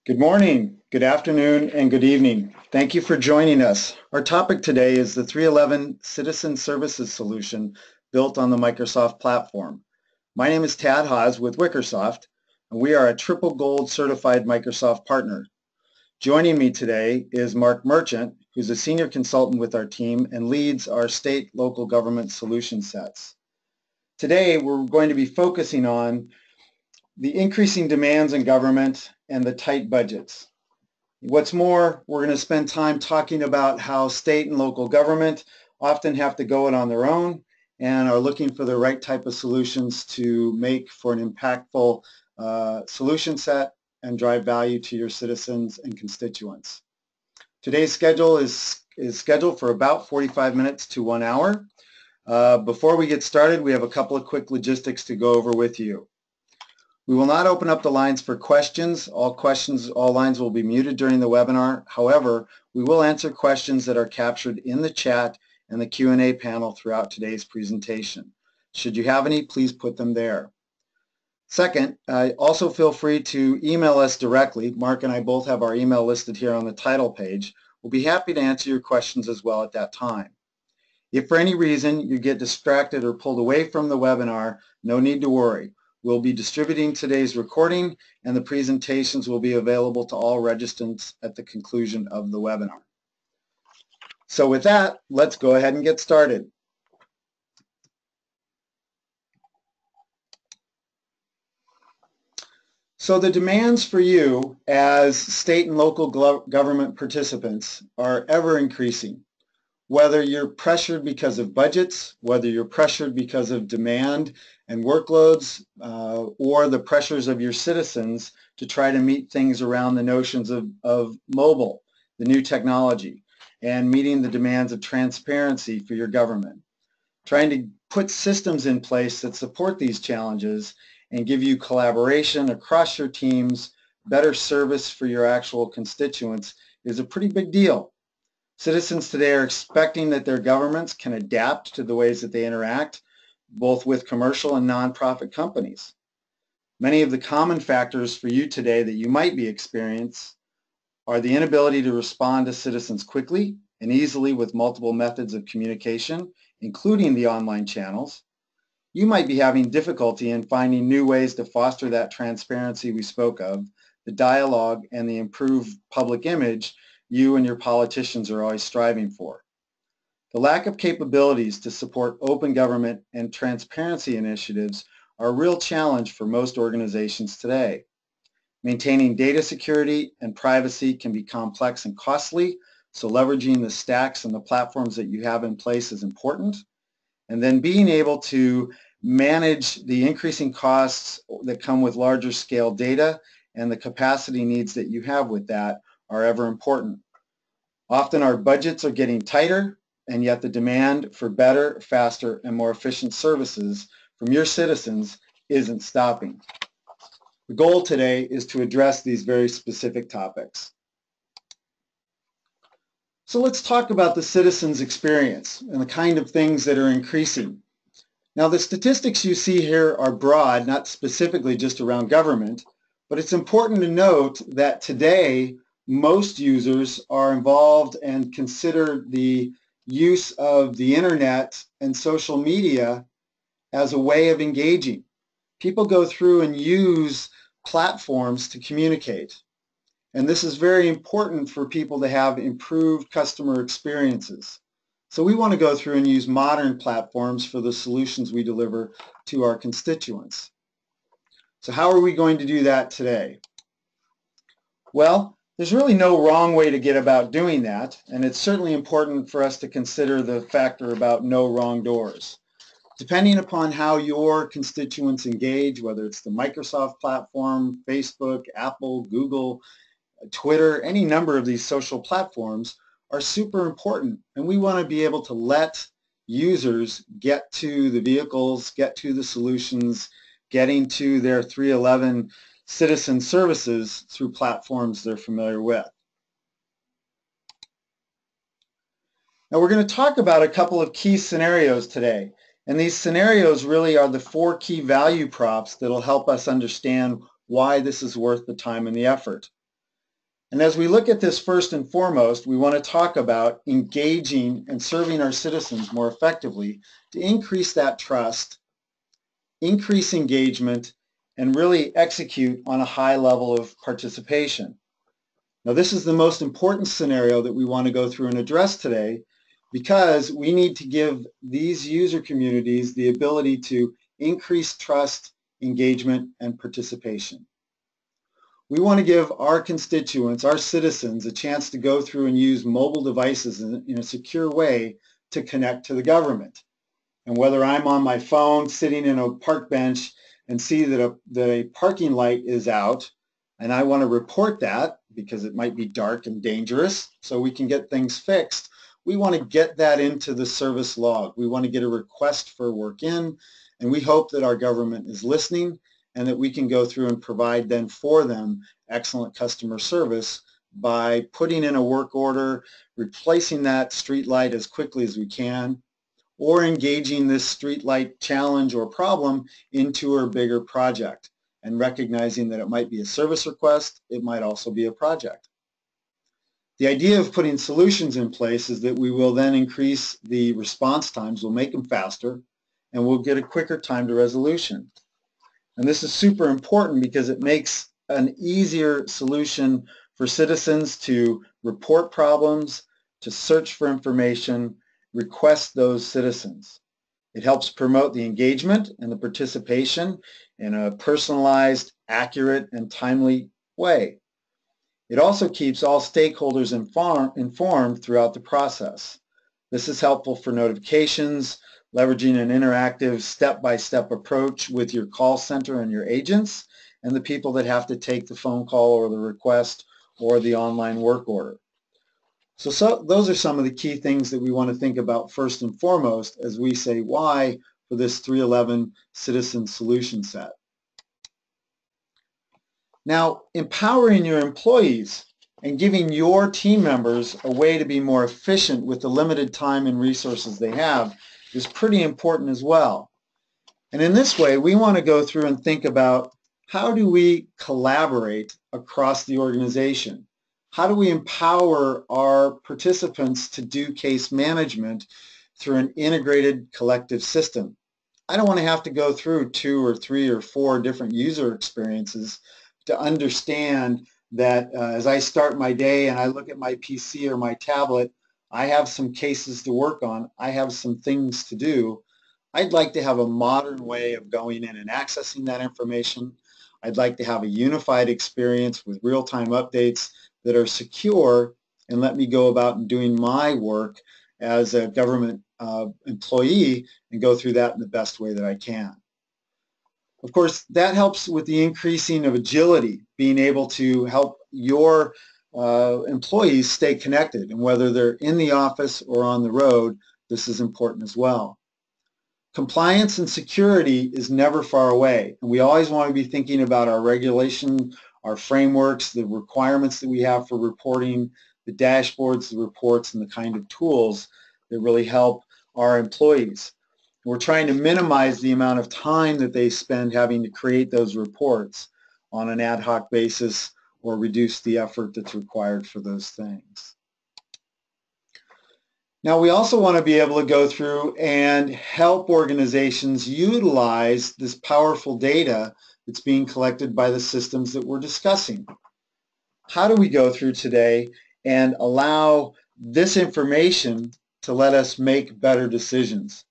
Good morning, good afternoon, and good evening. Thank you for joining us. Our topic today is the 311 Citizen Services solution built on the Microsoft platform. My name is Tad Haas with Wickersoft, and we are a triple gold certified Microsoft partner. Joining me today is Mark Merchant, who's a senior consultant with our team and leads our state local government solution sets. Today, we're going to be focusing on the increasing demands in government and the tight budgets. What's more, we're going to spend time talking about how state and local government often have to go it on their own and are looking for the right type of solutions to make for an impactful solution set and drive value to your citizens and constituents. Today's schedule is scheduled for about 45 minutes to 1 hour. Before we get started, we have a couple of quick logistics to go over with you. We will not open up the lines for questions. All lines will be muted during the webinar. However, we will answer questions that are captured in the chat and the Q&A panel throughout today's presentation. Should you have any, please put them there. Second, also feel free to email us directly. Mark and I both have our email listed here on the title page. We'll be happy to answer your questions as well at that time. If for any reason you get distracted or pulled away from the webinar, no need to worry. We'll be distributing today's recording, and the presentations will be available to all registrants at the conclusion of the webinar. So with that, let's go ahead and get started. So the demands for you as state and local government participants are ever increasing. Whether you're pressured because of budgets, whether you're pressured because of demand and workloads, or the pressures of your citizens to try to meet things around the notions of mobile, the new technology, and meeting the demands of transparency for your government. Trying to put systems in place that support these challenges and give you collaboration across your teams, better service for your actual constituents is a pretty big deal. Citizens today are expecting that their governments can adapt to the ways that they interact, both with commercial and nonprofit companies. Many of the common factors for you today that you might be experiencing are the inability to respond to citizens quickly and easily with multiple methods of communication, including the online channels. You might be having difficulty in finding new ways to foster that transparency we spoke of, the dialogue, and the improved public image you and your politicians are always striving for. The lack of capabilities to support open government and transparency initiatives are a real challenge for most organizations today. Maintaining data security and privacy can be complex and costly, so leveraging the stacks and the platforms that you have in place is important. And then being able to manage the increasing costs that come with larger scale data and the capacity needs that you have with that are ever important. Often our budgets are getting tighter, and yet the demand for better, faster, and more efficient services from your citizens isn't stopping. The goal today is to address these very specific topics. So let's talk about the citizens' experience and the kind of things that are increasing. Now, the statistics you see here are broad, not specifically just around government, but it's important to note that today most users are involved and consider the use of the internet and social media as a way of engaging. People go through and use platforms to communicate. And this is very important for people to have improved customer experiences. So we want to go through and use modern platforms for the solutions we deliver to our constituents. So how are we going to do that today? Well, there's really no wrong way to get about doing that, and it's certainly important for us to consider the factor about no wrong doors. Depending upon how your constituents engage, whether it's the Microsoft platform, Facebook, Apple, Google, Twitter, any number of these social platforms are super important, and we want to be able to let users get to the vehicles, get to the solutions, getting to their 311 citizen services through platforms they're familiar with. Now we're going to talk about a couple of key scenarios today, and these scenarios really are the 4 key value props that will help us understand why this is worth the time and the effort. And as we look at this first and foremost, we want to talk about engaging and serving our citizens more effectively to increase that trust, increase engagement, and really execute on a high level of participation. Now, this is the most important scenario that we want to go through and address today, because we need to give these user communities the ability to increase trust, engagement, and participation. We want to give our constituents, our citizens, a chance to go through and use mobile devices in a secure way to connect to the government. And whether I'm on my phone sitting in a park bench and see that a parking light is out, and I want to report that because it might be dark and dangerous so we can get things fixed, we want to get that into the service log. We want to get a request for work in, and we hope that our government is listening and that we can go through and provide then for them excellent customer service by putting in a work order, replacing that street light as quickly as we can, or engaging this street light challenge or problem into a bigger project, and recognizing that it might be a service request, it might also be a project. The idea of putting solutions in place is that we will then increase the response times, we'll make them faster, and we'll get a quicker time to resolution. And this is super important because it makes an easier solution for citizens to report problems, to search for information, request those citizens. It helps promote the engagement and the participation in a personalized, accurate, and timely way. It also keeps all stakeholders informed throughout the process. This is helpful for notifications, leveraging an interactive step-by-step approach with your call center and your agents and the people that have to take the phone call or the request or the online work order. So those are some of the key things that we want to think about first and foremost as we say why for this 311 citizen solution set. Now, empowering your employees and giving your team members a way to be more efficient with the limited time and resources they have is pretty important as well. And in this way, we want to go through and think about how do we collaborate across the organization? How do we empower our participants to do case management through an integrated collective system? I don't want to have to go through 2 or 3 or 4 different user experiences to understand that as I start my day and I look at my PC or my tablet, I have some cases to work on, I have some things to do. I'd like to have a modern way of going in and accessing that information. I'd like to have a unified experience with real-time updates that are secure and let me go about and doing my work as a government employee and go through that in the best way that I can. Of course, that helps with the increasing of agility, being able to help your employees stay connected, and whether they're in the office or on the road, this is important as well. Compliance and security is never far away, and we always want to be thinking about our regulation, our frameworks, the requirements that we have for reporting, the dashboards, the reports, and the kind of tools that really help our employees. We're trying to minimize the amount of time that they spend having to create those reports on an ad hoc basis or reduce the effort that's required for those things. Now, we also want to be able to go through and help organizations utilize this powerful data that's being collected by the systems that we're discussing. How do we go through today and allow this information to let us make better decisions?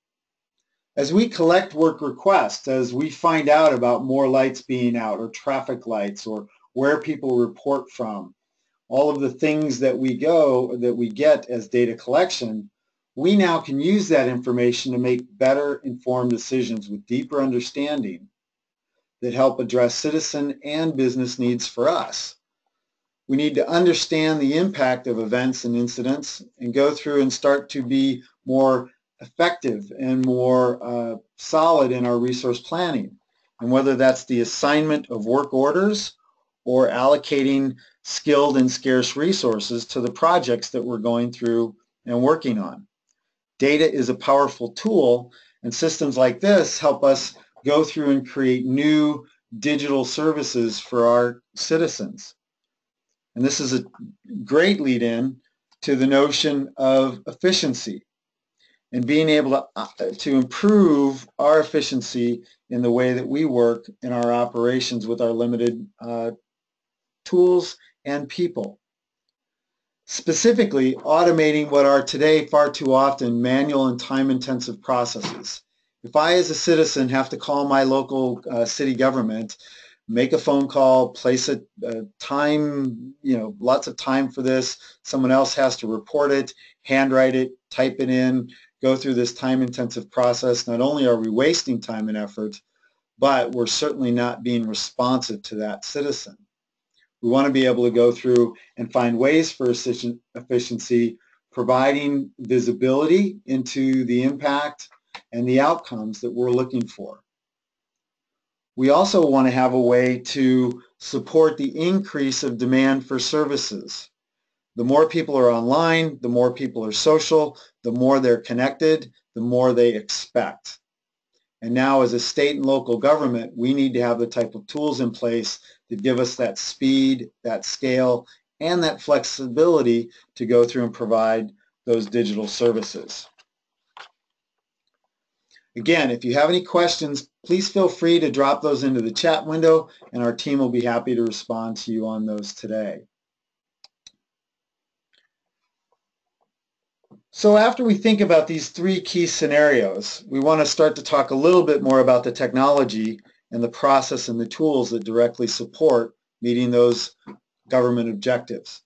As we collect work requests, as we find out about more lights being out or traffic lights or where people report from, all of the things that we get as data collection, we now can use that information to make better informed decisions with deeper understanding that help address citizen and business needs for us. We need to understand the impact of events and incidents and go through and start to be more effective and more solid in our resource planning. And whether that's the assignment of work orders or allocating skilled and scarce resources to the projects that we're going through and working on. Data is a powerful tool, and systems like this help us go through and create new digital services for our citizens. And this is a great lead-in to the notion of efficiency and being able to improve our efficiency in the way that we work in our operations with our limited tools and people. Specifically, automating what are today far too often manual and time-intensive processes. If I as a citizen have to call my local city government, make a phone call, place a time, lots of time for this, someone else has to report it, handwrite it, type it in, go through this time-intensive process, not only are we wasting time and effort, but we're certainly not being responsive to that citizen. We want to be able to go through and find ways for efficiency, providing visibility into the impact and the outcomes that we're looking for. We also want to have a way to support the increase of demand for services. The more people are online, the more people are social, the more they're connected, the more they expect. And now as a state and local government, we need to have the type of tools in place that give us that speed, that scale, and that flexibility to go through and provide those digital services. Again, if you have any questions, please feel free to drop those into the chat window, and our team will be happy to respond to you on those today. So after we think about these three key scenarios, we want to start to talk a little bit more about the technology and the process and the tools that directly support meeting those government objectives.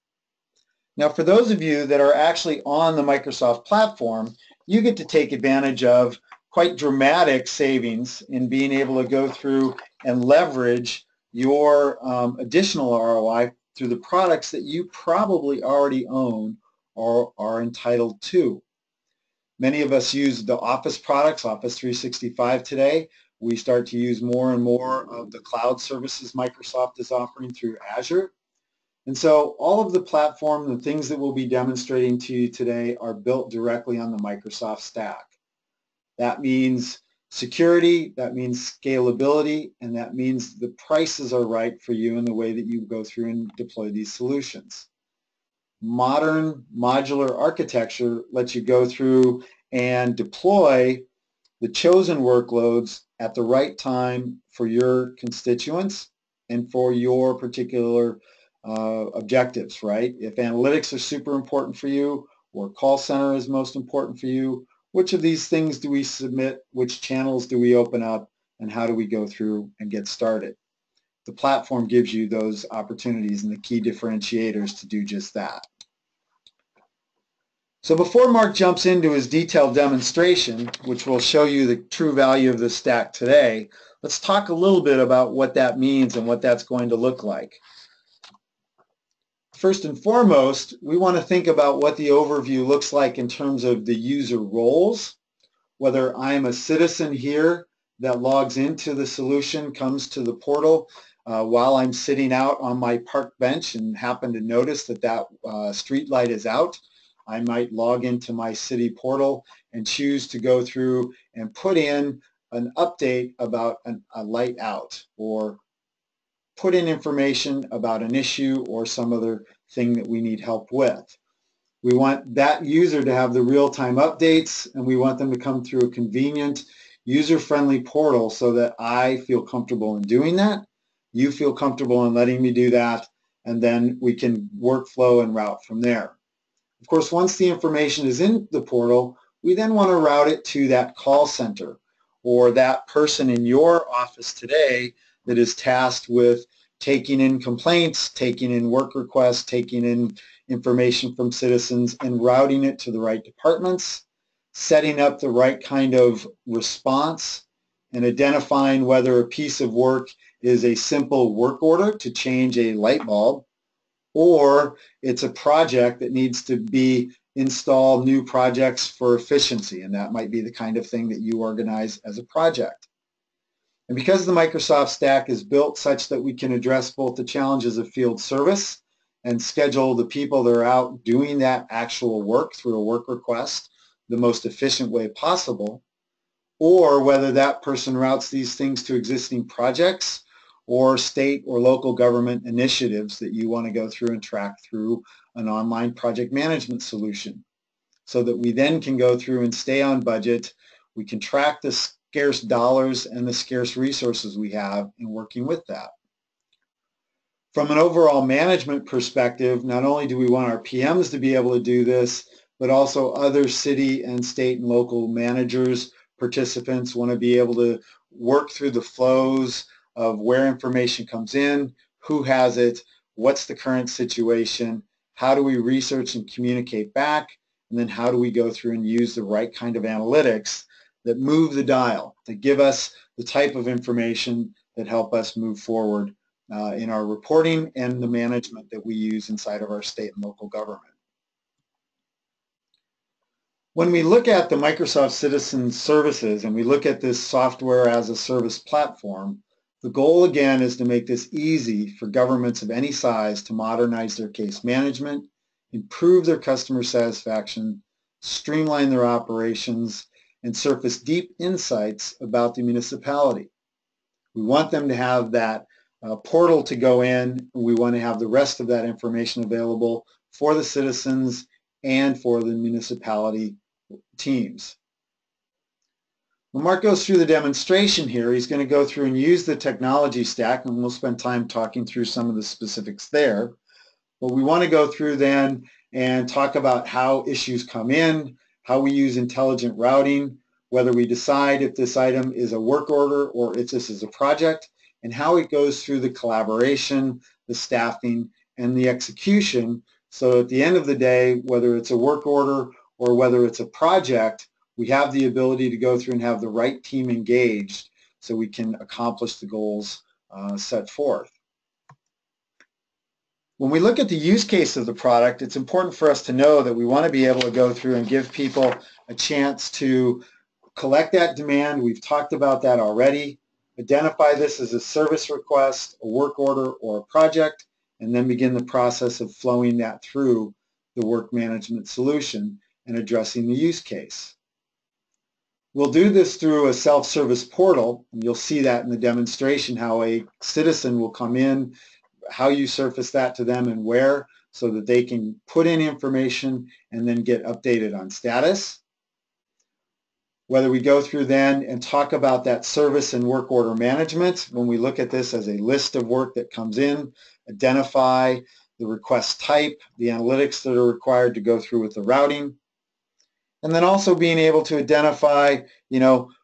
Now, for those of you that are actually on the Microsoft platform, you get to take advantage of quite dramatic savings in being able to go through and leverage your additional ROI through the products that you probably already own or are entitled to. Many of us use the Office products, Office 365 today. We start to use more and more of the cloud services Microsoft is offering through Azure. And so all of the platform, the things that we'll be demonstrating to you today are built directly on the Microsoft stack. That means security, that means scalability, and that means the prices are right for you in the way that you go through and deploy these solutions. Modern modular architecture lets you go through and deploy the chosen workloads at the right time for your constituents and for your particular objectives, right? If analytics are super important for you or call center is most important for you, which of these things do we submit, which channels do we open up, and how do we go through and get started? The platform gives you those opportunities and the key differentiators to do just that. So before Mark jumps into his detailed demonstration, which will show you the true value of the stack today, let's talk a little bit about what that means and what that's going to look like. First and foremost, we want to think about what the overview looks like in terms of the user roles, whether I'm a citizen here that logs into the solution, comes to the portal while I'm sitting out on my park bench and happen to notice that that street light is out. I might log into my city portal and choose to go through and put in an update about a light out, or put in information about an issue or some other thing that we need help with. We want that user to have the real-time updates, and we want them to come through a convenient, user-friendly portal so that I feel comfortable in doing that, you feel comfortable in letting me do that, and then we can workflow and route from there. Of course, once the information is in the portal, we then want to route it to that call center or that person in your office today that is tasked with taking in complaints, taking in work requests, taking in information from citizens and routing it to the right departments, setting up the right kind of response, and identifying whether a piece of work is a simple work order to change a light bulb, or it's a project that needs to be install new projects for efficiency, and that might be the kind of thing that you organize as a project. And because the Microsoft stack is built such that we can address both the challenges of field service and schedule the people that are out doing that actual work through a work request the most efficient way possible, or whether that person routes these things to existing projects or state or local government initiatives that you want to go through and track through an online project management solution, so that we then can go through and stay on budget. We can track the scarce dollars and the scarce resources we have in working with that. From an overall management perspective, not only do we want our PMs to be able to do this, but also other city and state and local managers, participants want to be able to work through the flows of where information comes in, who has it, what's the current situation, how do we research and communicate back, and then how do we go through and use the right kind of analytics that move the dial, that give us the type of information that help us move forward in our reporting and the management that we use inside of our state and local government. When we look at the Microsoft Citizen Services and we look at this software as a service platform, the goal again is to make this easy for governments of any size to modernize their case management, improve their customer satisfaction, streamline their operations, and surface deep insights about the municipality. We want them to have that portal to go in. We want to have the rest of that information available for the citizens and for the municipality teams. When Mark goes through the demonstration here, he's going to go through and use the technology stack, and we'll spend time talking through some of the specifics there. But we want to go through then and talk about how issues come in, how we use intelligent routing, whether we decide if this item is a work order or if this is a project, and how it goes through the collaboration, the staffing, and the execution. So at the end of the day, whether it's a work order or whether it's a project, we have the ability to go through and have the right team engaged so we can accomplish the goals set forth. When we look at the use case of the product, it's important for us to know that we want to be able to go through and give people a chance to collect that demand. We've talked about that already. Identify this as a service request, a work order, or a project, and then begin the process of flowing that through the work management solution and addressing the use case. We'll do this through a self-service portal, and you'll see that in the demonstration, how a citizen will come in, how you surface that to them and where, so that they can put in information and then get updated on status. Whether we go through then and talk about that service and work order management, when we look at this as a list of work that comes in, identify the request type, the analytics that are required to go through with the routing, and then also being able to identify,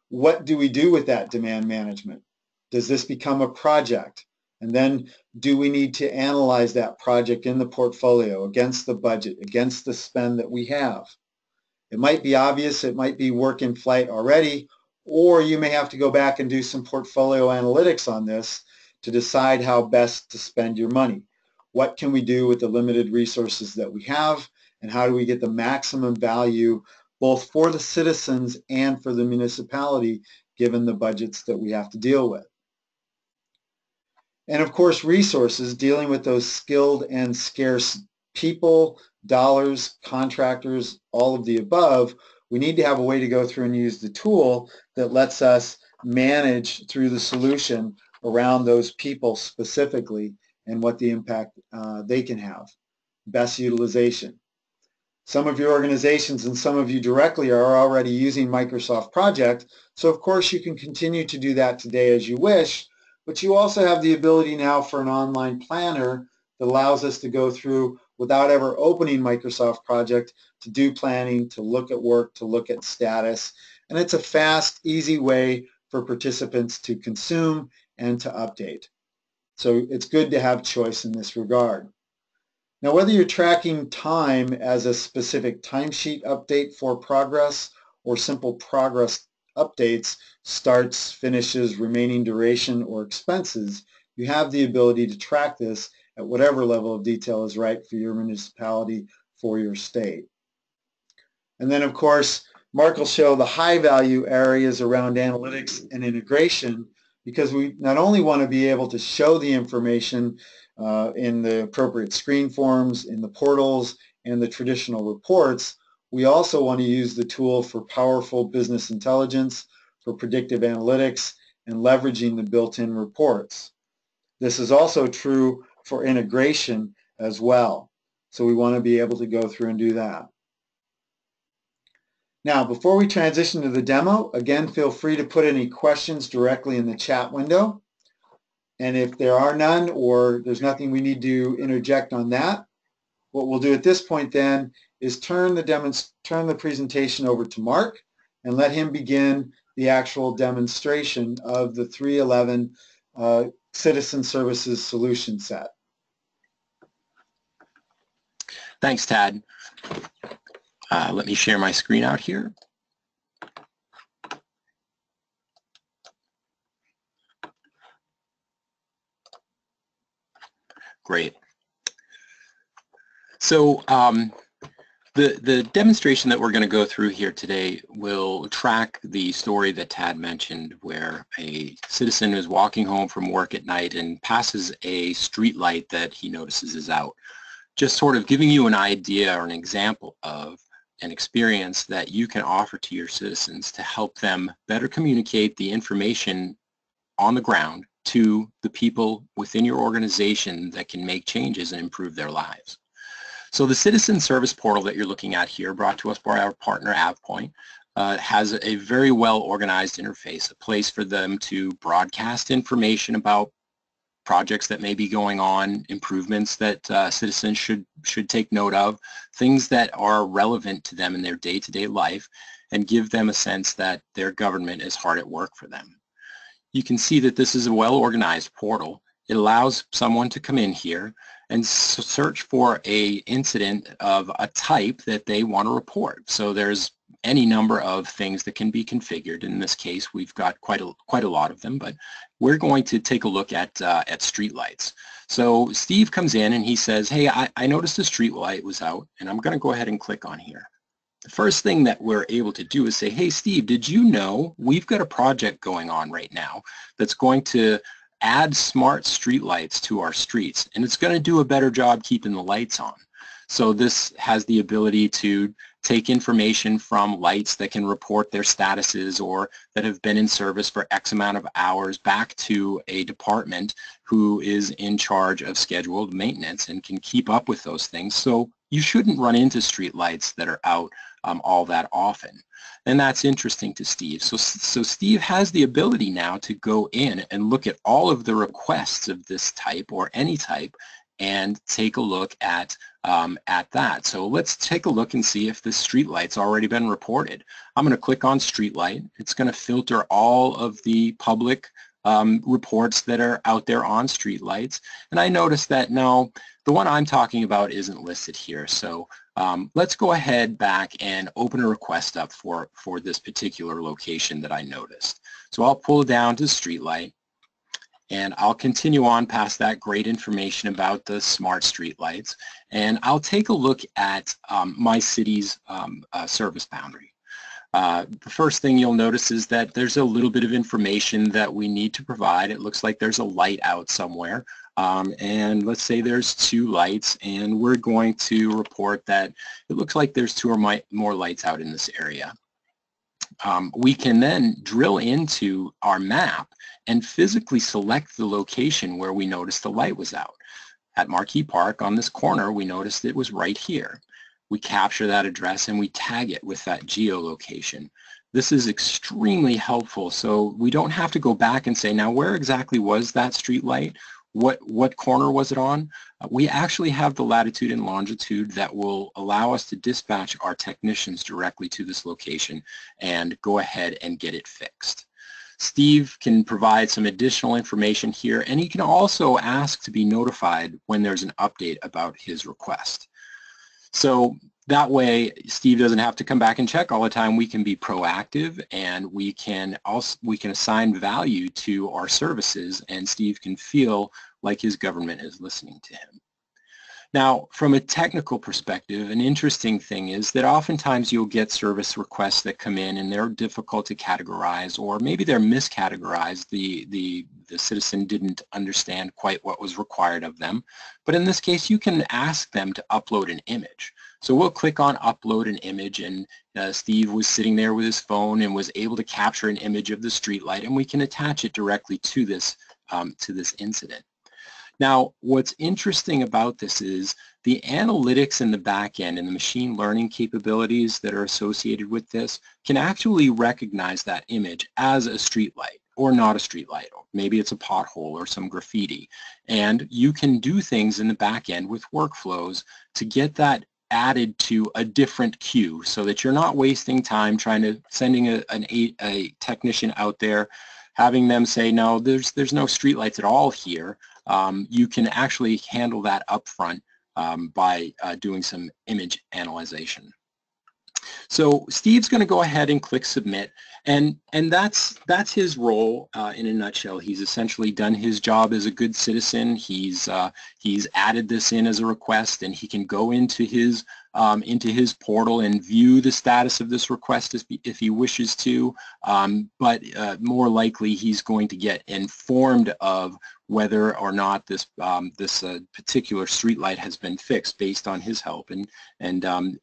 what do we do with that demand management? Does this become a project? And then do we need to analyze that project in the portfolio against the budget, against the spend that we have? It might be obvious, it might be work in flight already, or you may have to go back and do some portfolio analytics on this to decide how best to spend your money. What can we do with the limited resources that we have, and how do we get the maximum value both for the citizens and for the municipality given the budgets that we have to deal with? And of course, resources, dealing with those skilled and scarce people, dollars, contractors, all of the above. We need to have a way to go through and use the tool that lets us manage through the solution around those people specifically and what the impact they can have. Best utilization. Some of your organizations and some of you directly are already using Microsoft Project, so of course you can continue to do that today as you wish, but you also have the ability now for an online planner that allows us to go through without ever opening Microsoft Project to do planning, to look at work, to look at status, and it's a fast, easy way for participants to consume and to update. So it's good to have choice in this regard. Now, whether you're tracking time as a specific timesheet update for progress or simple progress updates, starts, finishes, remaining duration, or expenses, you have the ability to track this at whatever level of detail is right for your municipality, for your state. And then, of course, Mark will show the high value areas around analytics and integration, because we not only want to be able to show the information in the appropriate screen forms, in the portals, and the traditional reports, we also want to use the tool for powerful business intelligence, for predictive analytics, and leveraging the built-in reports. This is also true for integration as well. So we want to be able to go through and do that. Now, before we transition to the demo, again, feel free to put any questions directly in the chat window. And if there are none or there's nothing we need to interject on that, what we'll do at this point then is turn the presentation over to Mark and let him begin the actual demonstration of the 311 Citizen Services solution set. Thanks, Tad. Let me share my screen out here. Great. So the demonstration that we're going to go through here today will track the story that Tad mentioned, where a citizen is walking home from work at night and passes a street light that he notices is out. Just sort of giving you an idea or an example of an experience that you can offer to your citizens to help them better communicate the information on the ground to the people within your organization that can make changes and improve their lives. So the Citizen Service Portal that you're looking at here, brought to us by our partner AvePoint, has a very well organized interface, a place for them to broadcast information about projects that may be going on, improvements that citizens should take note of, things that are relevant to them in their day-to-day life, and give them a sense that their government is hard at work for them. You can see that this is a well-organized portal. It allows someone to come in here and search for an incident of a type that they want to report. So there's any number of things that can be configured. In this case, we've got quite a lot of them, but we're going to take a look at streetlights. So Steve comes in and he says, hey, I noticed the street light was out, and I'm going to go ahead and click on here. The first thing that we're able to do is say, hey, Steve, did you know we've got a project going on right now that's going to add smart streetlights to our streets, and it's going to do a better job keeping the lights on. So this has the ability to take information from lights that can report their statuses or that have been in service for X amount of hours back to a department who is in charge of scheduled maintenance and can keep up with those things. So you shouldn't run into street lights that are out all that often. And that's interesting to Steve. So Steve has the ability now to go in and look at all of the requests of this type or any type and take a look at that. So let's take a look and see if this street light's already been reported. I'm going to click on street light. It's going to filter all of the public reports that are out there on street lights. And I noticed that no, the one I'm talking about isn't listed here. So let's go ahead back and open a request up for this particular location that I noticed. So I'll pull down to street light, and I'll continue on past that great information about the smart street lights, and I'll take a look at my city's service boundary. The first thing you'll notice is that there's a little bit of information that we need to provide. It looks like there's a light out somewhere, and let's say there's 2 lights, and we're going to report that it looks like there's 2 or more lights out in this area. We can then drill into our map and physically select the location where we noticed the light was out. At Marquee Park on this corner, we noticed it was right here. We capture that address and we tag it with that geolocation. This is extremely helpful, so we don't have to go back and say, now where exactly was that street light? What corner was it on? We actually have the latitude and longitude that will allow us to dispatch our technicians directly to this location and go ahead and get it fixed. Steve can provide some additional information here, and he can also ask to be notified when there's an update about his request. So that way, Steve doesn't have to come back and check all the time. We can be proactive, and we can assign value to our services, and Steve can feel like his government is listening to him. Now, from a technical perspective, an interesting thing is that oftentimes you'll get service requests that come in and they're difficult to categorize, or maybe they're miscategorized. The citizen didn't understand quite what was required of them. But in this case, you can ask them to upload an image. So we'll click on upload an image, and Steve was sitting there with his phone and was able to capture an image of the streetlight, and we can attach it directly to this incident. Now, what's interesting about this is the analytics in the back end and the machine learning capabilities that are associated with this can actually recognize that image as a streetlight or not a streetlight. Maybe it's a pothole or some graffiti. And you can do things in the back end with workflows to get that added to a different queue so that you're not wasting time sending a technician out there, having them say, no, there's no streetlights at all here. You can actually handle that up front by doing some image analyzation. So Steve's going to go ahead and click submit, and that's his role in a nutshell. He's essentially done his job as a good citizen. He's added this in as a request, and he can go into his portal and view the status of this request if he wishes to, but more likely he's going to get informed of whether or not this particular streetlight has been fixed based on his help, and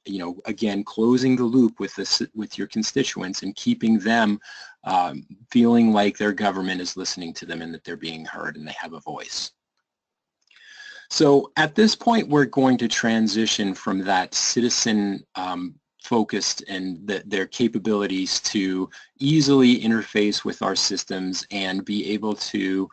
you know, again, closing the loop with your constituents and keeping them feeling like their government is listening to them and that they're being heard and they have a voice. So at this point, we're going to transition from that citizen focused and their capabilities to easily interface with our systems and be able to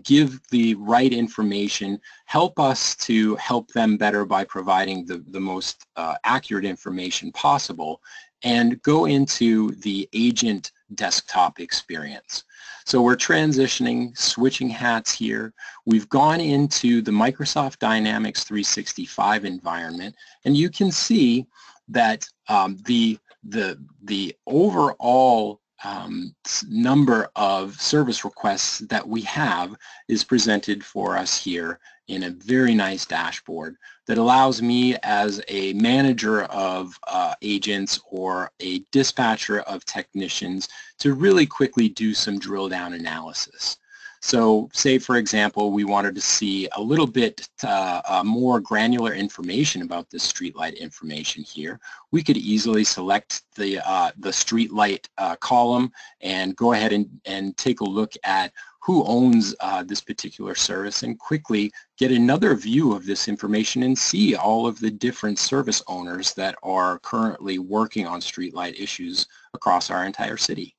give the right information, help us to help them better by providing the most accurate information possible, and go into the agent desktop experience. So we're transitioning, switching hats here. We've gone into the Microsoft Dynamics 365 environment, and you can see that the overall number of service requests that we have is presented for us here in a very nice dashboard that allows me as a manager of agents or a dispatcher of technicians to really quickly do some drill down analysis. So say, for example, we wanted to see a little bit more granular information about this streetlight information here. We could easily select the streetlight column and go ahead and take a look at who owns this particular service and quickly get another view of this information and see all of the different service owners that are currently working on streetlight issues across our entire city.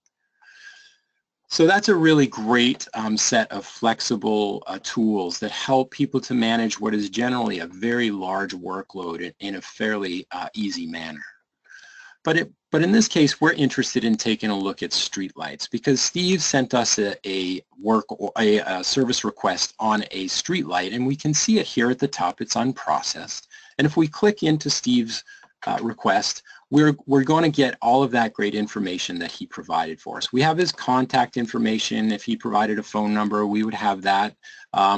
So that's a really great set of flexible tools that help people to manage what is generally a very large workload in a fairly easy manner. But in this case, we're interested in taking a look at streetlights because Steve sent us a service request on a streetlight, and we can see it here at the top. It's unprocessed. And if we click into Steve's request, we're going to get all of that great information that he provided for us. We have his contact information. If he provided a phone number, we would have that.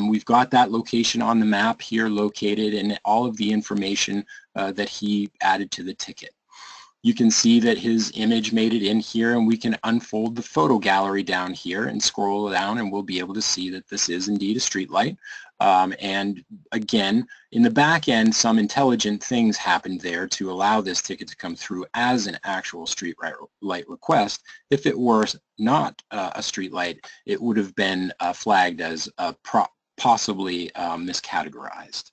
We've got that location on the map here located and all of the information that he added to the ticket. You can see that his image made it in here, and we can unfold the photo gallery down here and scroll down, and we'll be able to see that this is indeed a streetlight. And again, in the back end, some intelligent things happened there to allow this ticket to come through as an actual streetlight request. If it were not a streetlight, it would have been flagged as possibly miscategorized.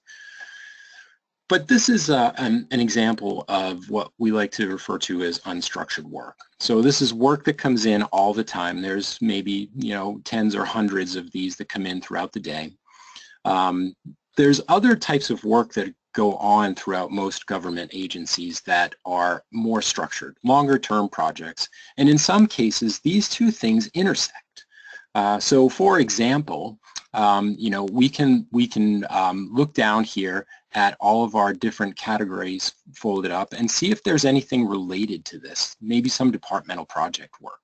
But this is an example of what we like to refer to as unstructured work. So this is work that comes in all the time. There's maybe, you know, tens or hundreds of these that come in throughout the day. There's other types of work that go on throughout most government agencies that are more structured, longer term projects. And in some cases, these two things intersect. So for example, you know, we can look down here at all of our different categories folded up and see if there's anything related to this, maybe some departmental project work.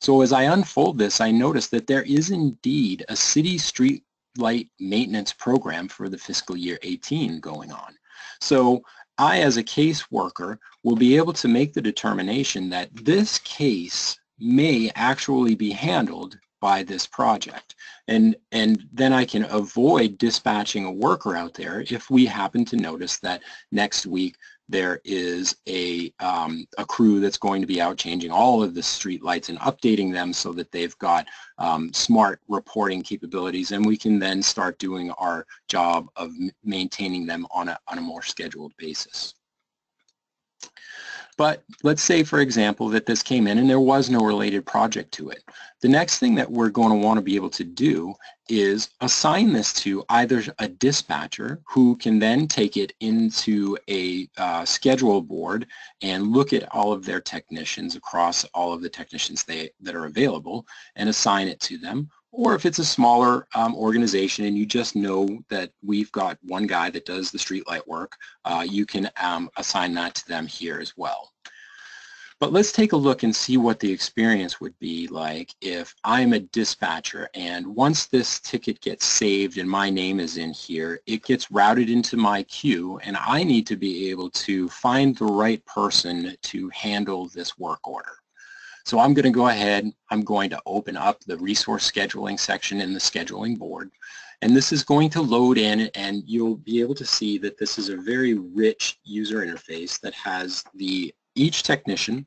So as I unfold this, I notice that there is indeed a city streetlight maintenance program for the fiscal year 18 going on. So I, as a caseworker, will be able to make the determination that this case may actually be handled by this project. And then I can avoid dispatching a worker out there if we happen to notice that next week there is a crew that's going to be out changing all of the street lights and updating them so that they've got smart reporting capabilities, and we can then start doing our job of maintaining them on a more scheduled basis. But let's say, for example, that this came in and there was no related project to it. The next thing that we're going to want to be able to do is assign this to either a dispatcher who can then take it into a schedule board and look at all of their technicians across all of the technicians that are available and assign it to them. Or if it's a smaller organization and you just know that we've got one guy that does the streetlight work, you can assign that to them here as well. But let's take a look and see what the experience would be like if I'm a dispatcher, and once this ticket gets saved and my name is in here, it gets routed into my queue, and I need to be able to find the right person to handle this work order. So I'm going to go ahead, I'm going to open up the resource scheduling section in the scheduling board, and this is going to load in, and you'll be able to see that this is a very rich user interface that has each technician,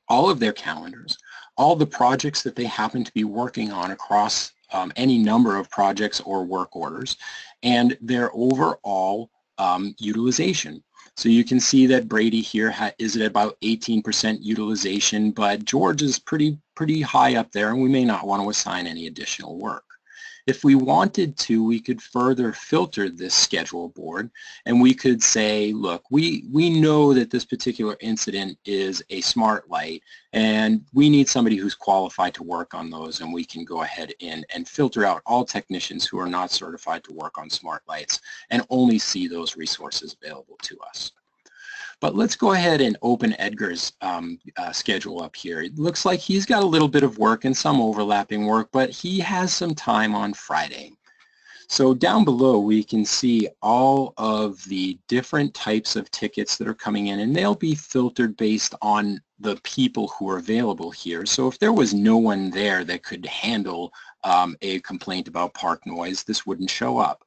all of their calendars, all the projects that they happen to be working on across any number of projects or work orders, and their overall utilization. So you can see that Brady here is at about 18% utilization, but George is pretty high up there, and we may not want to assign any additional work. If we wanted to, we could further filter this schedule board, and we could say, look, we know that this particular incident is a smart light, and we need somebody who's qualified to work on those, and we can go ahead and filter out all technicians who are not certified to work on smart lights and only see those resources available to us. But let's go ahead and open Edgar's schedule up here. It looks like he's got a little bit of work and some overlapping work, but he has some time on Friday. So down below we can see all of the different types of tickets that are coming in, and they'll be filtered based on the people who are available here. So if there was no one there that could handle a complaint about park noise, this wouldn't show up.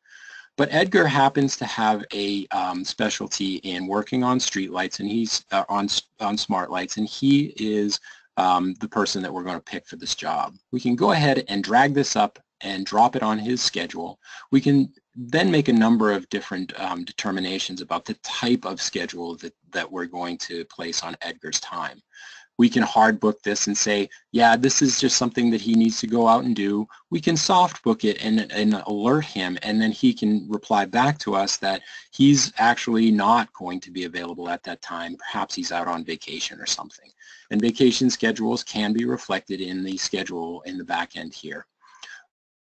But Edgar happens to have a specialty in working on streetlights, and he's on smart lights, and he is the person that we're going to pick for this job. We can go ahead and drag this up and drop it on his schedule. We can then make a number of different determinations about the type of schedule that we're going to place on Edgar's time. We can hard book this and say, yeah, this is just something that he needs to go out and do. We can soft book it and alert him, and then he can reply back to us that he's actually not going to be available at that time. Perhaps he's out on vacation or something. And vacation schedules can be reflected in the schedule in the back end here.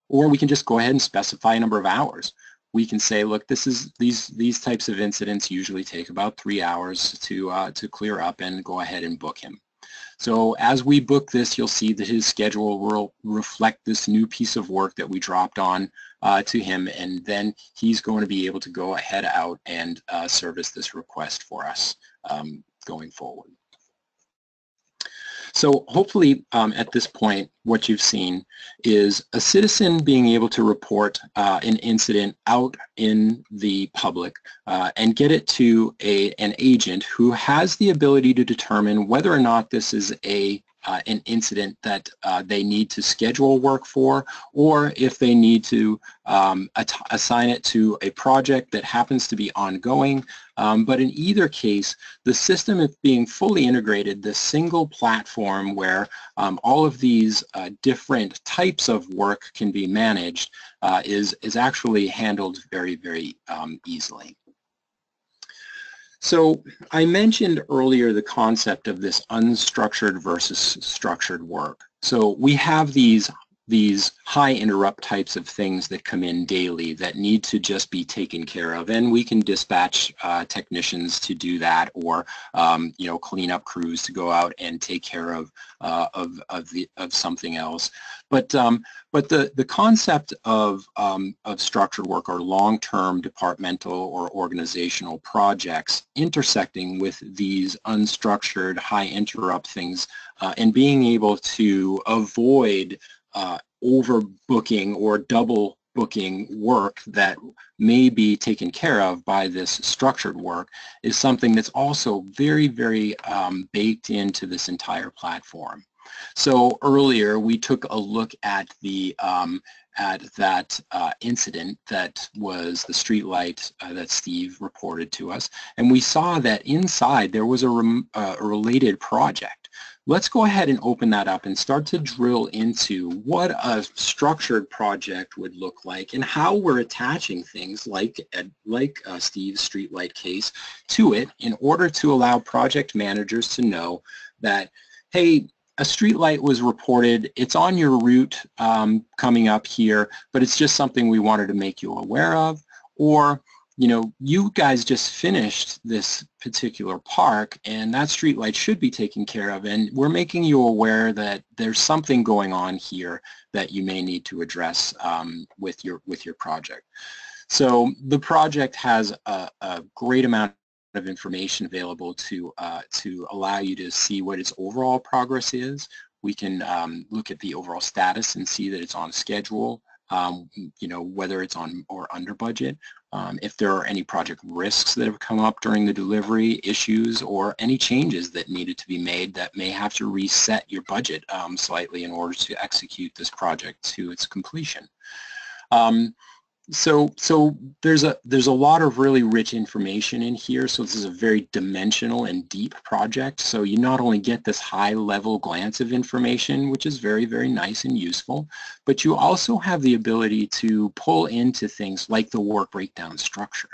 Or we can just go ahead and specify a number of hours. We can say, look, these types of incidents usually take about 3 hours to clear up, and go ahead and book him. So as we book this, you'll see that his schedule will reflect this new piece of work that we dropped on to him, and then he's going to be able to go ahead out and service this request for us going forward. So hopefully at this point, what you've seen is a citizen being able to report an incident out in the public and get it to an agent who has the ability to determine whether or not this is an incident that they need to schedule work for, or if they need to assign it to a project that happens to be ongoing. But in either case, the system is being fully integrated, this single platform where all of these different types of work can be managed is actually handled very, very easily. So I mentioned earlier the concept of this unstructured versus structured work. So we have these high interrupt types of things that come in daily that need to just be taken care of, and we can dispatch technicians to do that, or clean up crews to go out and take care of something else. But the concept of structured work, or long-term departmental or organizational projects intersecting with these unstructured high interrupt things and being able to avoid overbooking or double booking work that may be taken care of by this structured work is something that's also very, very baked into this entire platform. So earlier we took a look at the that incident that was the streetlight that Steve reported to us, and we saw that inside there was a related project. Let's go ahead and open that up and start to drill into what a structured project would look like and how we're attaching things like Steve's streetlight case to it in order to allow project managers to know that, hey, a streetlight was reported, it's on your route coming up here, but it's just something we wanted to make you aware of. Or, you know, you guys just finished this particular park and that streetlight should be taken care of, and we're making you aware that there's something going on here that you may need to address with your project. So the project has a great amount of information available to allow you to see what its overall progress is. We can look at the overall status and see that it's on schedule, you know, whether it's on or under budget, if there are any project risks that have come up during the delivery, issues, or any changes that needed to be made that may have to reset your budget slightly in order to execute this project to its completion. So there's a lot of really rich information in here. So this is a very dimensional and deep project. So you not only get this high-level glance of information, which is very, very nice and useful, but you also have the ability to pull into things like the work breakdown structure.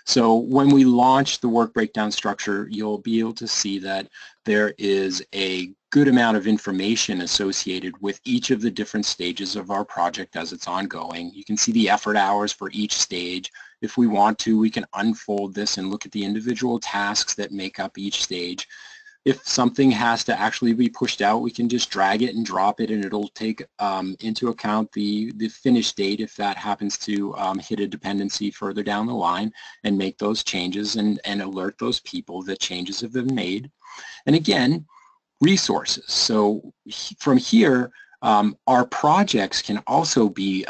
So when we launch the work breakdown structure, you'll be able to see that there is a good amount of information associated with each of the different stages of our project as it's ongoing. You can see the effort hours for each stage. If we want to, we can unfold this and look at the individual tasks that make up each stage. If something has to actually be pushed out, we can just drag it and drop it, and it'll take into account the finish date if that happens to hit a dependency further down the line, and make those changes and alert those people that changes have been made. And again, resources. So from here, our projects can also be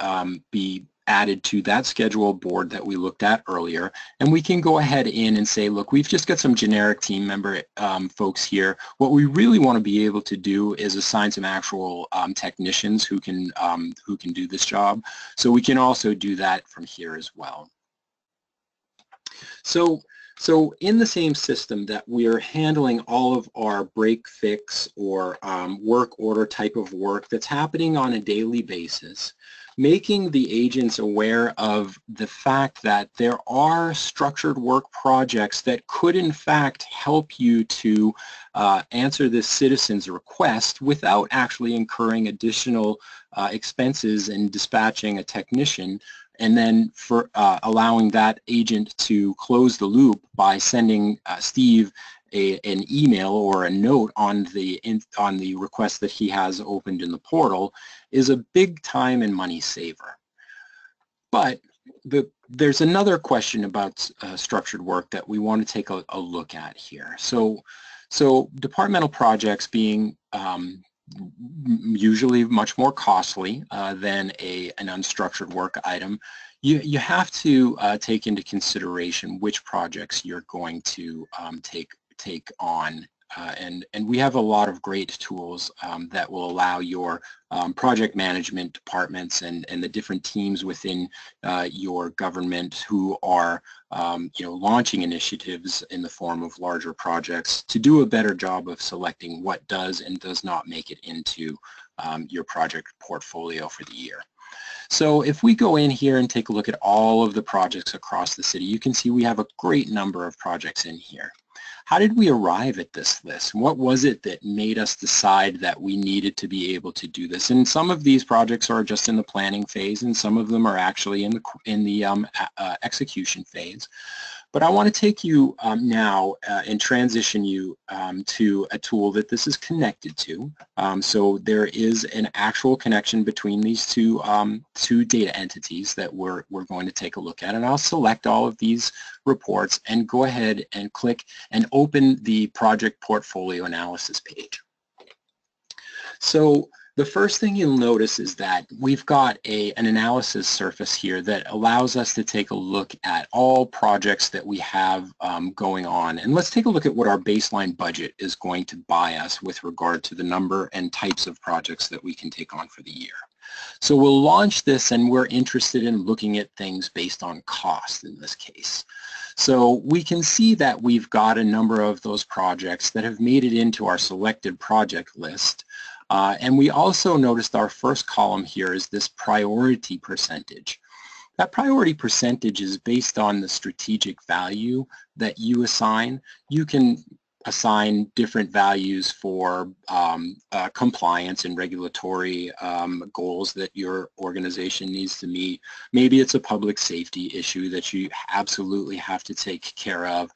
added to that schedule board that we looked at earlier, and we can go ahead in and say, look, we've just got some generic team member folks here. What we really want to be able to do is assign some actual technicians who can do this job. So we can also do that from here as well. So in the same system that we are handling all of our break fix or work order type of work that's happening on a daily basis, making the agents aware of the fact that there are structured work projects that could in fact help you to answer this citizen's request without actually incurring additional expenses in dispatching a technician, and then for allowing that agent to close the loop by sending Steve an email or a note on the request that he has opened in the portal, is a big time and money saver. But there's another question about structured work that we want to take a look at here. So departmental projects being usually much more costly than an unstructured work item, you have to take into consideration which projects you're going to take on. And we have a lot of great tools that will allow your project management departments and the different teams within your government who are launching initiatives in the form of larger projects to do a better job of selecting what does and does not make it into your project portfolio for the year. So if we go in here and take a look at all of the projects across the city, you can see we have a great number of projects in here. How did we arrive at this list? What was it that made us decide that we needed to be able to do this? And some of these projects are just in the planning phase, and some of them are actually in the execution phase. But I want to take you now and transition you to a tool that this is connected to. So there is an actual connection between these two data entities that we're going to take a look at. And I'll select all of these reports and go ahead and click and open the project portfolio analysis page. So The first thing you'll notice is that we've got an analysis surface here that allows us to take a look at all projects that we have going on. And let's take a look at what our baseline budget is going to buy us with regard to the number and types of projects that we can take on for the year. So we'll launch this, and we're interested in looking at things based on cost in this case. So we can see that we've got a number of those projects that have made it into our selected project list. And we also noticed our first column here is this priority percentage. That priority percentage is based on the strategic value that you assign. You can assign different values for compliance and regulatory goals that your organization needs to meet. Maybe it's a public safety issue that you absolutely have to take care of,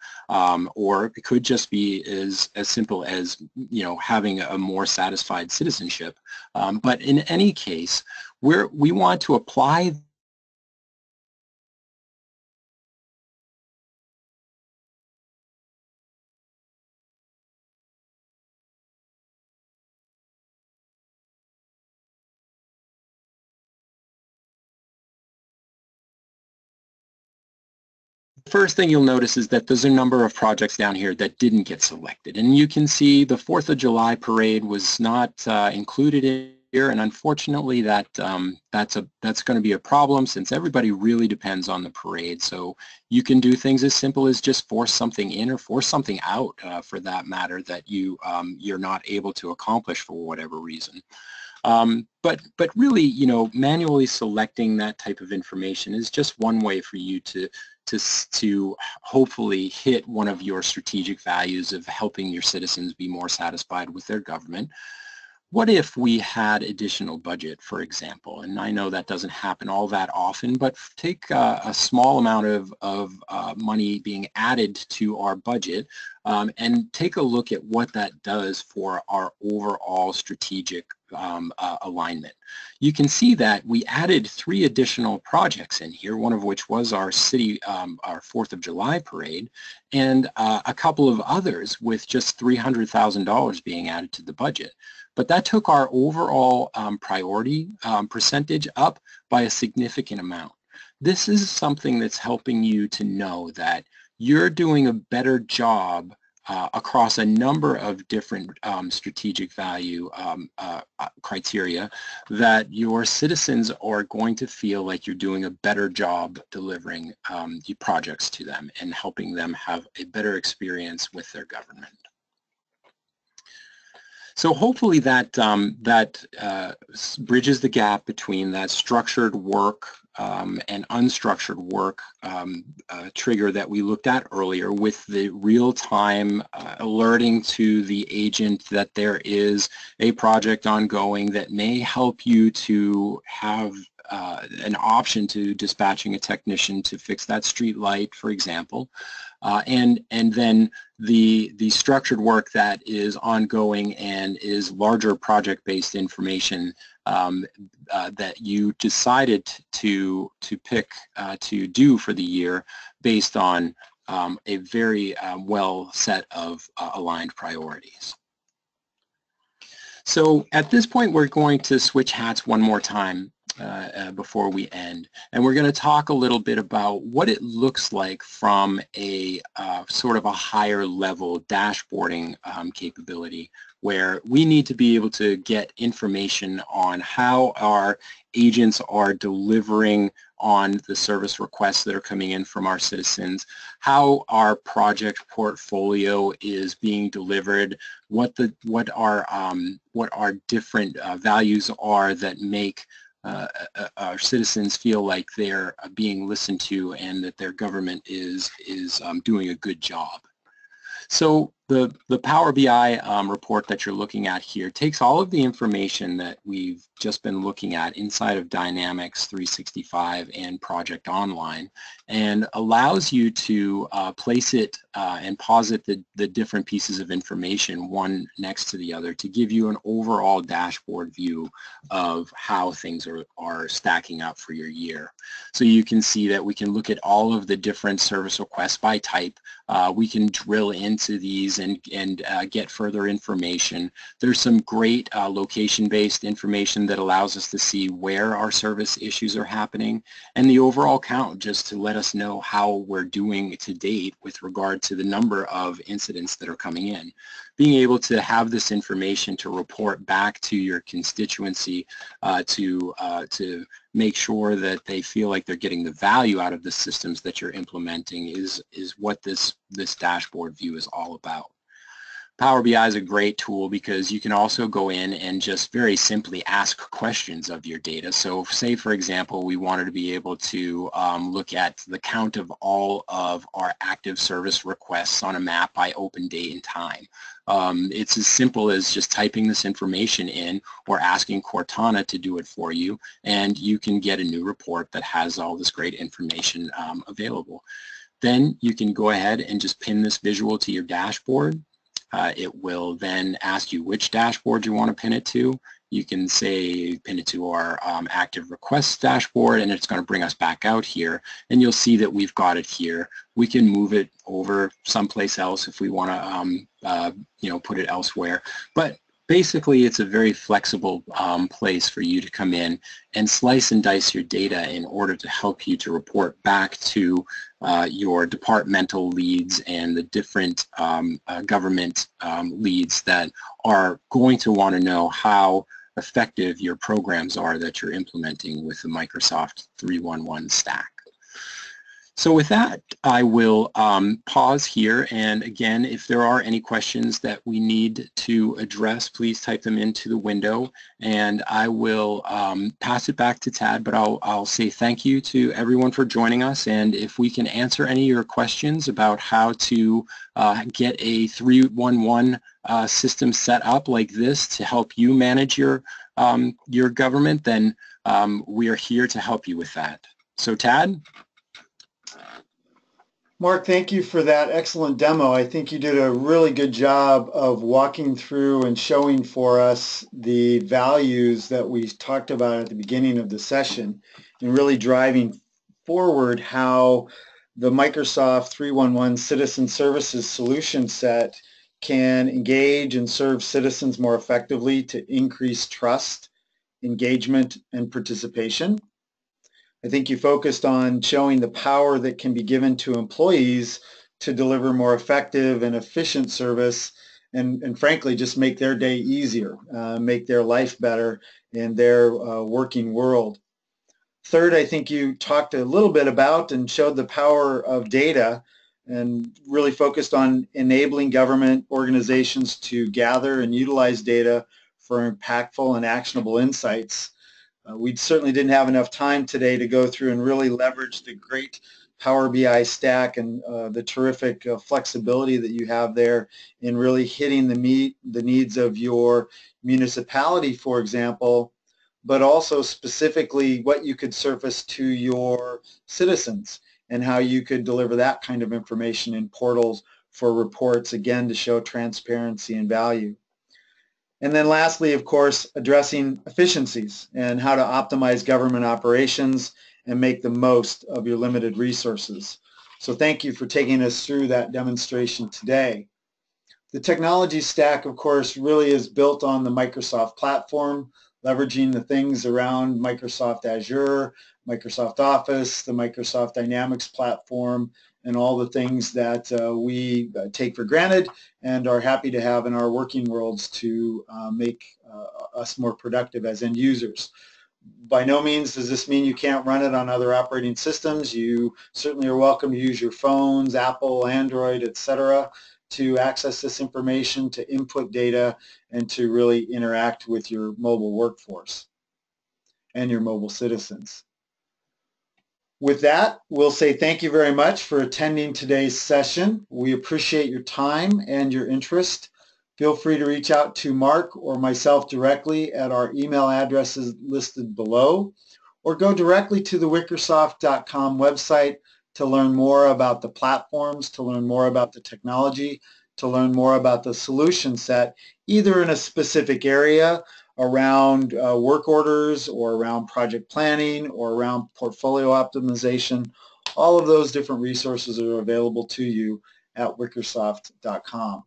or it could just be as simple as, you know, having a more satisfied citizenship. But in any case, we want to apply First thing you'll notice is that there's a number of projects down here that didn't get selected, and you can see the 4th of July parade was not included in here, and unfortunately that's going to be a problem since everybody really depends on the parade. So you can do things as simple as just force something in or force something out for that matter that you're not able to accomplish for whatever reason. But really, you know, manually selecting that type of information is just one way for you to hopefully hit one of your strategic values of helping your citizens be more satisfied with their government. What if we had additional budget, for example? And I know that doesn't happen all that often, but take a small amount of money being added to our budget and take a look at what that does for our overall strategic alignment. You can see that we added 3 additional projects in here, one of which was our our 4th of July parade, and a couple of others with just $300,000 being added to the budget. But that took our overall priority percentage up by a significant amount. This is something that's helping you to know that you're doing a better job across a number of different strategic value criteria, that your citizens are going to feel like you're doing a better job delivering the projects to them and helping them have a better experience with their government. So hopefully that bridges the gap between that structured work and unstructured work trigger that we looked at earlier, with the real-time alerting to the agent that there is a project ongoing that may help you to have an option to dispatching a technician to fix that street light, for example, and then the structured work that is ongoing and is larger project-based information that you decided to pick to do for the year based on a very well set of aligned priorities. So at this point, we're going to switch hats one more time before we end, and we're going to talk a little bit about what it looks like from a sort of a higher level dashboarding capability, where we need to be able to get information on how our agents are delivering on the service requests that are coming in from our citizens, how our project portfolio is being delivered, what our different values are that make our citizens feel like they're being listened to and that their government is doing a good job. So the Power BI report that you're looking at here takes all of the information that we've just been looking at inside of Dynamics 365 and Project Online, and allows you to place it and posit the different pieces of information one next to the other to give you an overall dashboard view of how things are stacking up for your year. So you can see that we can look at all of the different service requests by type. We can drill into these queries and get further information. There's some great location-based information that allows us to see where our service issues are happening, and the overall count, just to let us know how we're doing to date with regard to the number of incidents that are coming in. Being able to have this information to report back to your constituency to make sure that they feel like they're getting the value out of the systems that you're implementing is what this dashboard view is all about. Power BI is a great tool because you can also go in and just very simply ask questions of your data. So say, for example, we wanted to be able to look at the count of all of our active service requests on a map by open date and time. It's as simple as just typing this information in or asking Cortana to do it for you, and you can get a new report that has all this great information available. Then you can go ahead and just pin this visual to your dashboard. It will then ask you which dashboard you want to pin it to. You can say pin it to our active requests dashboard, and it's going to bring us back out here, and you'll see that we've got it here. We can move it over someplace else if we want to put it elsewhere, but basically it's a very flexible place for you to come in and slice and dice your data in order to help you to report back to your departmental leads and the different government leads that are going to want to know how effective your programs are that you're implementing with the Microsoft 311 stack. So with that, I will pause here, and again, if there are any questions that we need to address, please type them into the window, and I will pass it back to Tad, but I'll say thank you to everyone for joining us, and if we can answer any of your questions about how to get a 311 system set up like this to help you manage your government, then we are here to help you with that. So Tad? Mark, thank you for that excellent demo. I think you did a really good job of walking through and showing for us the values that we talked about at the beginning of the session and really driving forward how the Microsoft 311 Citizen Services solution set can engage and serve citizens more effectively to increase trust, engagement, and participation. I think you focused on showing the power that can be given to employees to deliver more effective and efficient service and frankly, just make their day easier, make their life better in their working world. Third, I think you talked a little bit about and showed the power of data and really focused on enabling government organizations to gather and utilize data for impactful and actionable insights. We certainly didn't have enough time today to go through and really leverage the great Power BI stack and the terrific flexibility that you have there in really hitting the needs of your municipality, for example, but also specifically what you could surface to your citizens and how you could deliver that kind of information in portals for reports, again, to show transparency and value. And then lastly, of course, addressing efficiencies and how to optimize government operations and make the most of your limited resources. So thank you for taking us through that demonstration today. The technology stack, of course, really is built on the Microsoft platform, leveraging the things around Microsoft Azure, Microsoft Office, the Microsoft Dynamics platform, and all the things that we take for granted and are happy to have in our working worlds to make us more productive as end users. By no means does this mean you can't run it on other operating systems. You certainly are welcome to use your phones, Apple, Android, etc., to access this information, to input data, and to really interact with your mobile workforce and your mobile citizens. With that, we'll say thank you very much for attending today's session. We appreciate your time and your interest. Feel free to reach out to Mark or myself directly at our email addresses listed below, or go directly to the wickersoft.com website to learn more about the platforms, to learn more about the technology, to learn more about the solution set, either in a specific area around work orders or around project planning or around portfolio optimization. All of those different resources are available to you at wickersoft.com.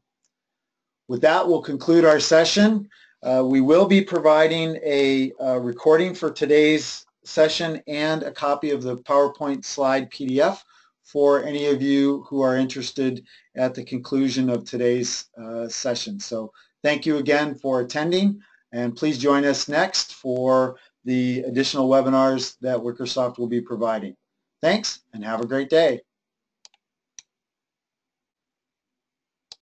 With that, we'll conclude our session. We will be providing a recording for today's session and a copy of the PowerPoint slide PDF for any of you who are interested at the conclusion of today's session. So thank you again for attending, and please join us next for the additional webinars that Wickersoft will be providing. Thanks, and have a great day.